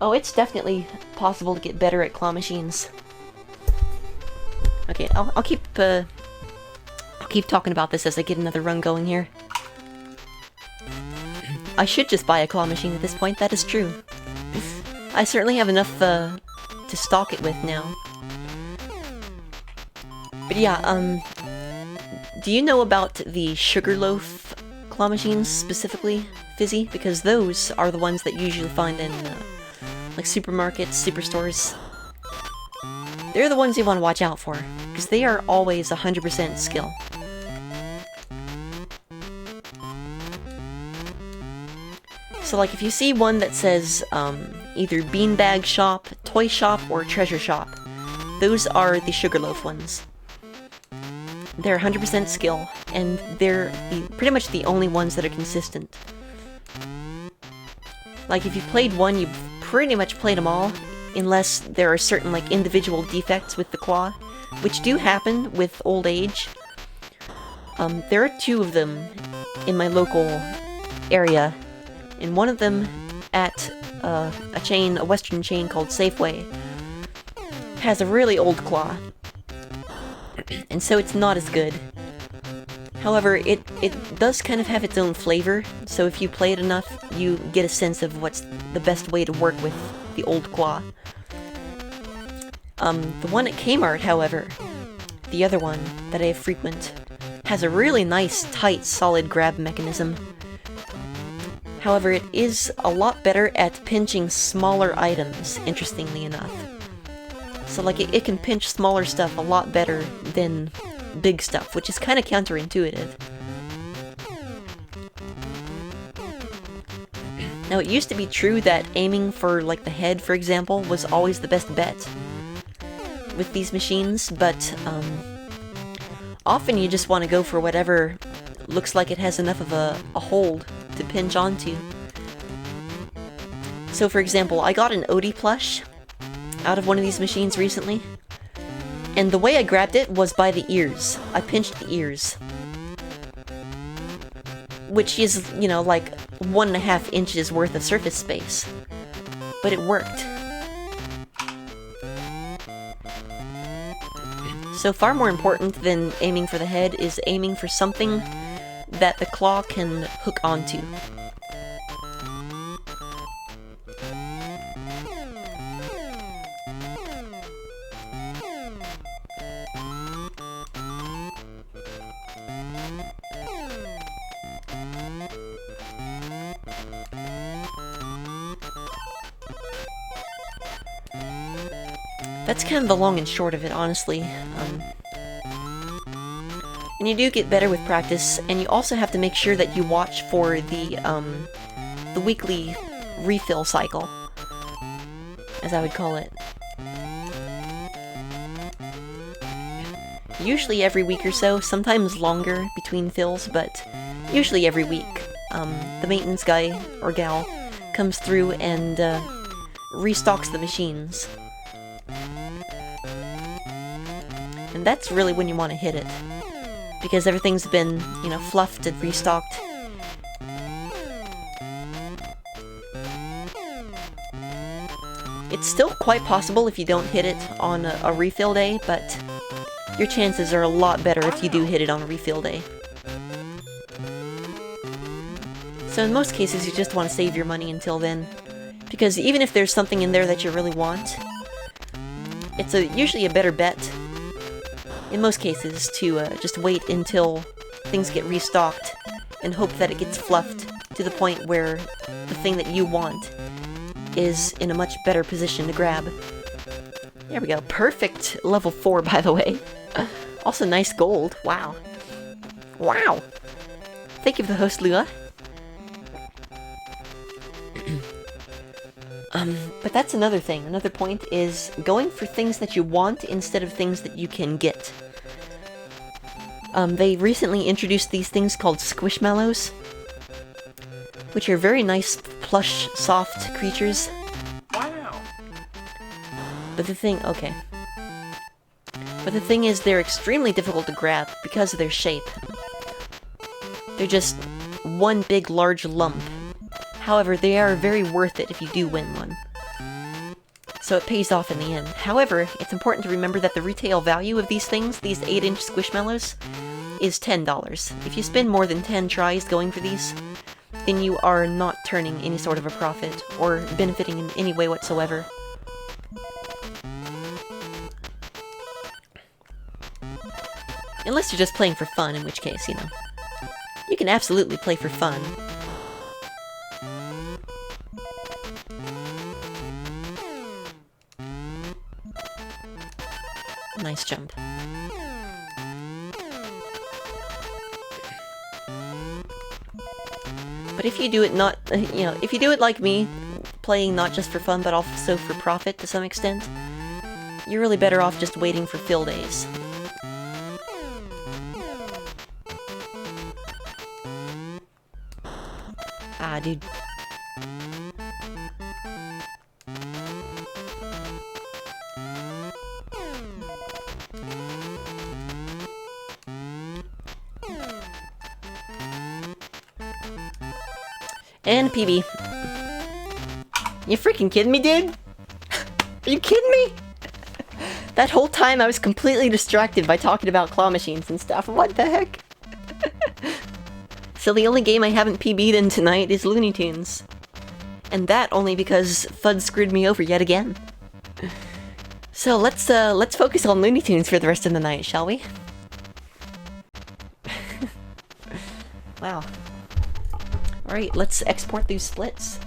Oh, it's definitely possible to get better at claw machines. Okay, I'll keep talking about this as I get another run going here. I should just buy a claw machine at this point, that is true. I certainly have enough to stock it with now. But yeah, do you know about the Sugarloaf claw machines specifically, Fizzy? Because those are the ones that you usually find in like supermarkets, superstores. They're the ones you want to watch out for, because they are always 100% skill. So like if you see one that says either beanbag shop, toy shop, or treasure shop, those are the Sugarloaf ones. They're 100% skill, and they're pretty much the only ones that are consistent. Like if you played one, you've pretty much played them all, unless there are certain like individual defects with the claw, which do happen with old age. There are 2 of them in my local area, and one of them at a Western chain called Safeway, has a really old claw, and so it's not as good. However, it does kind of have its own flavor, so if you play it enough, you get a sense of what's the best way to work with the old claw. The one at Kmart, however, the other one that I frequent, has a really nice, tight, solid grab mechanism. However, it is a lot better at pinching smaller items, interestingly enough. So like it can pinch smaller stuff a lot better than big stuff, which is kind of counterintuitive. Now, it used to be true that aiming for like the head, for example, was always the best bet with these machines, but often you just want to go for whatever looks like it has enough of a hold to pinch onto. So for example, I got an Odie plush out of one of these machines recently, and the way I grabbed it was by the ears. I pinched the ears, which is, you know, like 1.5 inches worth of surface space, but it worked. So far more important than aiming for the head is aiming for something that the claw can hook onto. That's kind of the long and short of it, honestly. And you do get better with practice, and you also have to make sure that you watch for the weekly refill cycle, as I would call it. Usually every week or so, sometimes longer between fills, but usually every week. The maintenance guy or gal comes through and restocks the machines. And that's really when you want to hit it, because everything's been, you know, fluffed and restocked. It's still quite possible if you don't hit it on a refill day, but your chances are a lot better if you do hit it on a refill day. So in most cases, you just want to save your money until then, because even if there's something in there that you really want, it's usually a better bet in most cases to just wait until things get restocked and hope that it gets fluffed to the point where the thing that you want is in a much better position to grab. There we go. Perfect level 4, by the way. Also nice gold. Wow. Wow. Thank you for the host, Lua. But that's another thing. Another point is going for things that you want instead of things that you can get. They recently introduced these things called Squishmallows, which are very nice, plush, soft creatures. Wow. But the thing, okay. But the thing is, they're extremely difficult to grab because of their shape. They're just one big, large lump. However, they are very worth it if you do win one. So it pays off in the end. However, it's important to remember that the retail value of these things, these 8-inch Squishmallows, is $10. If you spend more than 10 tries going for these, then you are not turning any sort of a profit, or benefiting in any way whatsoever. Unless you're just playing for fun, in which case, you know, you can absolutely play for fun. Nice jump. But if you do it not, you know, if you do it like me, playing not just for fun but also for profit to some extent, you're really better off just waiting for fill days. Ah, dude. And PB. You freaking kidding me, dude? Are you kidding me? That whole time I was completely distracted by talking about claw machines and stuff. What the heck? So the only game I haven't PB'd in tonight is Looney Tunes. And that only because FUD screwed me over yet again. So let's focus on Looney Tunes for the rest of the night, shall we? Wow. Alright, let's export these splits.